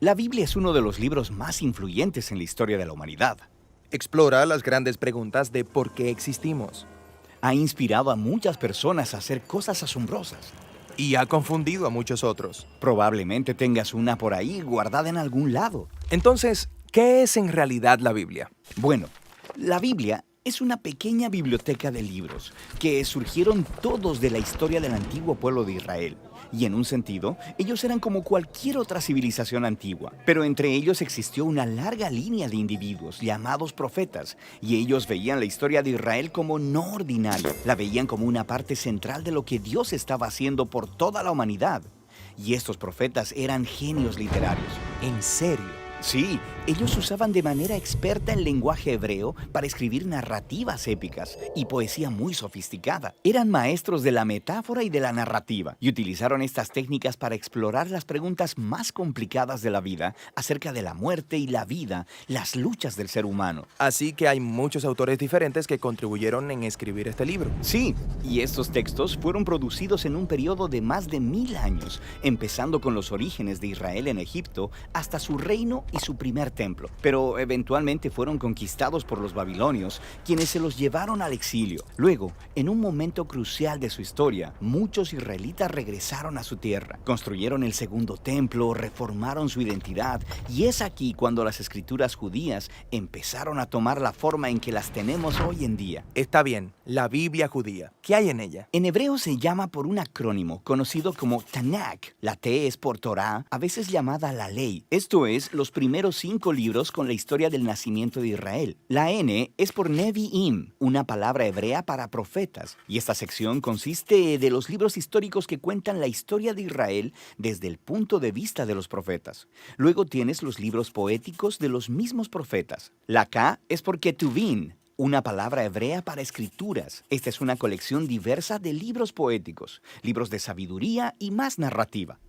La Biblia es uno de los libros más influyentes en la historia de la humanidad. Explora las grandes preguntas de por qué existimos. Ha inspirado a muchas personas a hacer cosas asombrosas. Y ha confundido a muchos otros. Probablemente tengas una por ahí guardada en algún lado. Entonces, ¿qué es en realidad la Biblia? Bueno, la Biblia es una pequeña biblioteca de libros que surgieron todos de la historia del antiguo pueblo de Israel. Y en un sentido, ellos eran como cualquier otra civilización antigua, pero entre ellos existió una larga línea de individuos llamados profetas, y ellos veían la historia de Israel como no ordinaria, la veían como una parte central de lo que Dios estaba haciendo por toda la humanidad. Y estos profetas eran genios literarios. ¿En serio? Sí, ellos usaban de manera experta el lenguaje hebreo para escribir narrativas épicas y poesía muy sofisticada. Eran maestros de la metáfora y de la narrativa y utilizaron estas técnicas para explorar las preguntas más complicadas de la vida acerca de la muerte y la vida, las luchas del ser humano. Así que hay muchos autores diferentes que contribuyeron en escribir este libro. Sí, y estos textos fueron producidos en un periodo de más de 1000 años, empezando con los orígenes de Israel en Egipto hasta su reino y su primer templo, pero eventualmente fueron conquistados por los babilonios, quienes se los llevaron al exilio. Luego, en un momento crucial de su historia, muchos israelitas regresaron a su tierra, construyeron el segundo templo, reformaron su identidad, y es aquí cuando las escrituras judías empezaron a tomar la forma en que las tenemos hoy en día. Está bien, la Biblia judía. ¿Qué hay en ella? En hebreo se llama por un acrónimo conocido como Tanakh. La T es por Torah, a veces llamada la ley. Esto es, los primeros 5 libros con la historia del nacimiento de Israel. La N es por Nevi'im, una palabra hebrea para profetas. Y esta sección consiste de los libros históricos que cuentan la historia de Israel desde el punto de vista de los profetas. Luego tienes los libros poéticos de los mismos profetas. La K es por Ketuvim, una palabra hebrea para escrituras. Esta es una colección diversa de libros poéticos, libros de sabiduría y más narrativa.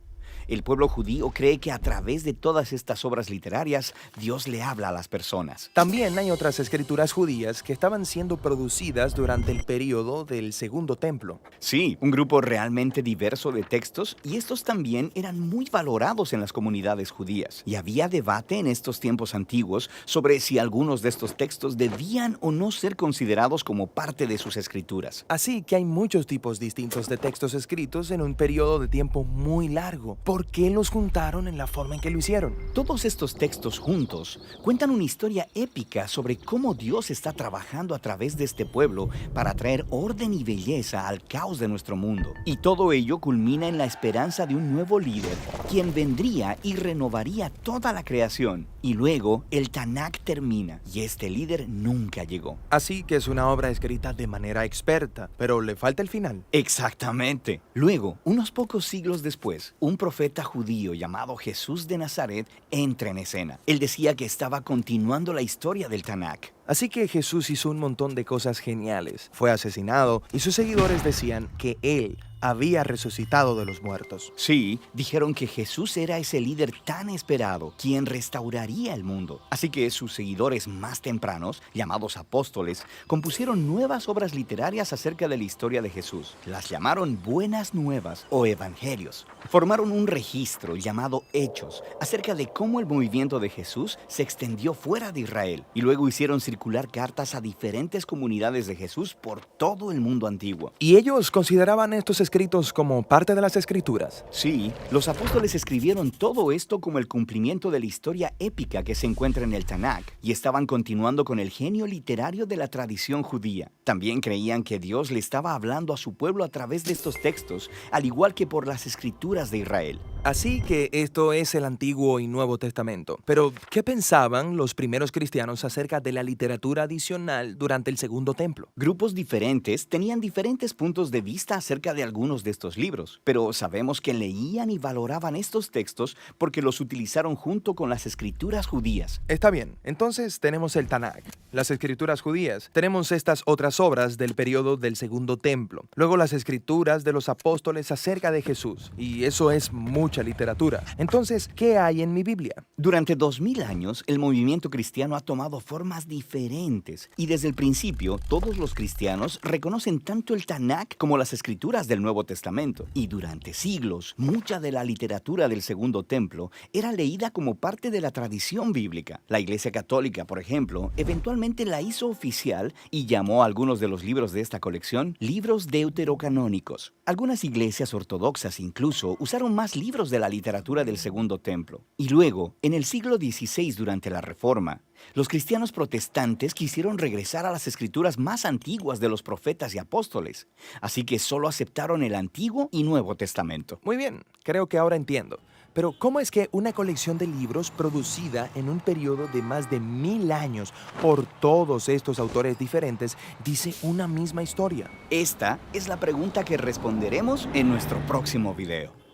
El pueblo judío cree que a través de todas estas obras literarias, Dios le habla a las personas. También hay otras escrituras judías que estaban siendo producidas durante el periodo del Segundo Templo. Sí, un grupo realmente diverso de textos, y estos también eran muy valorados en las comunidades judías. Y había debate en estos tiempos antiguos sobre si algunos de estos textos debían o no ser considerados como parte de sus escrituras. Así que hay muchos tipos distintos de textos escritos en un periodo de tiempo muy largo. ¿Por qué los juntaron en la forma en que lo hicieron? Todos estos textos juntos cuentan una historia épica sobre cómo Dios está trabajando a través de este pueblo para traer orden y belleza al caos de nuestro mundo. Y todo ello culmina en la esperanza de un nuevo líder, quien vendría y renovaría toda la creación. Y luego el Tanakh termina, y este líder nunca llegó. Así que es una obra escrita de manera experta, pero le falta el final. Exactamente. Luego, unos pocos siglos después, un profeta judío llamado Jesús de Nazaret entra en escena. Él decía que estaba continuando la historia del Tanakh. Así que Jesús hizo un montón de cosas geniales. Fue asesinado y sus seguidores decían que él había resucitado de los muertos. Sí, dijeron que Jesús era ese líder tan esperado, quien restauraría el mundo. Así que sus seguidores más tempranos, llamados apóstoles, compusieron nuevas obras literarias acerca de la historia de Jesús. Las llamaron Buenas Nuevas o Evangelios. Formaron un registro llamado Hechos acerca de cómo el movimiento de Jesús se extendió fuera de Israel, y luego hicieron circular cartas a diferentes comunidades de Jesús por todo el mundo antiguo. ¿Y ellos consideraban estos escritos como parte de las escrituras? Sí, los apóstoles escribieron todo esto como el cumplimiento de la historia épica que se encuentra en el Tanakh, y estaban continuando con el genio literario de la tradición judía. También creían que Dios le estaba hablando a su pueblo a través de estos textos, al igual que por las escrituras de Israel. Así que esto es el Antiguo y Nuevo Testamento. Pero, ¿qué pensaban los primeros cristianos acerca de la literatura adicional durante el Segundo Templo? Grupos diferentes tenían diferentes puntos de vista acerca de algunos de estos libros, pero sabemos que leían y valoraban estos textos porque los utilizaron junto con las escrituras judías. Está bien, entonces tenemos el Tanakh, las escrituras judías, tenemos estas otras obras del periodo del Segundo Templo, luego las escrituras de los apóstoles acerca de Jesús, y eso es mucha mucha literatura. Entonces, ¿qué hay en mi Biblia? Durante 2000 años, el movimiento cristiano ha tomado formas diferentes y desde el principio todos los cristianos reconocen tanto el Tanakh como las escrituras del Nuevo Testamento. Y durante siglos, mucha de la literatura del Segundo Templo era leída como parte de la tradición bíblica. La Iglesia Católica, por ejemplo, eventualmente la hizo oficial y llamó a algunos de los libros de esta colección libros deuterocanónicos. Algunas iglesias ortodoxas incluso usaron más libros de la literatura del Segundo Templo. Y luego, en el siglo XVI, durante la Reforma, los cristianos protestantes quisieron regresar a las escrituras más antiguas de los profetas y apóstoles, así que solo aceptaron el Antiguo y Nuevo Testamento. Muy bien, creo que ahora entiendo. Pero ¿cómo es que una colección de libros producida en un periodo de más de 1000 años por todos estos autores diferentes dice una misma historia? Esta es la pregunta que responderemos en nuestro próximo video.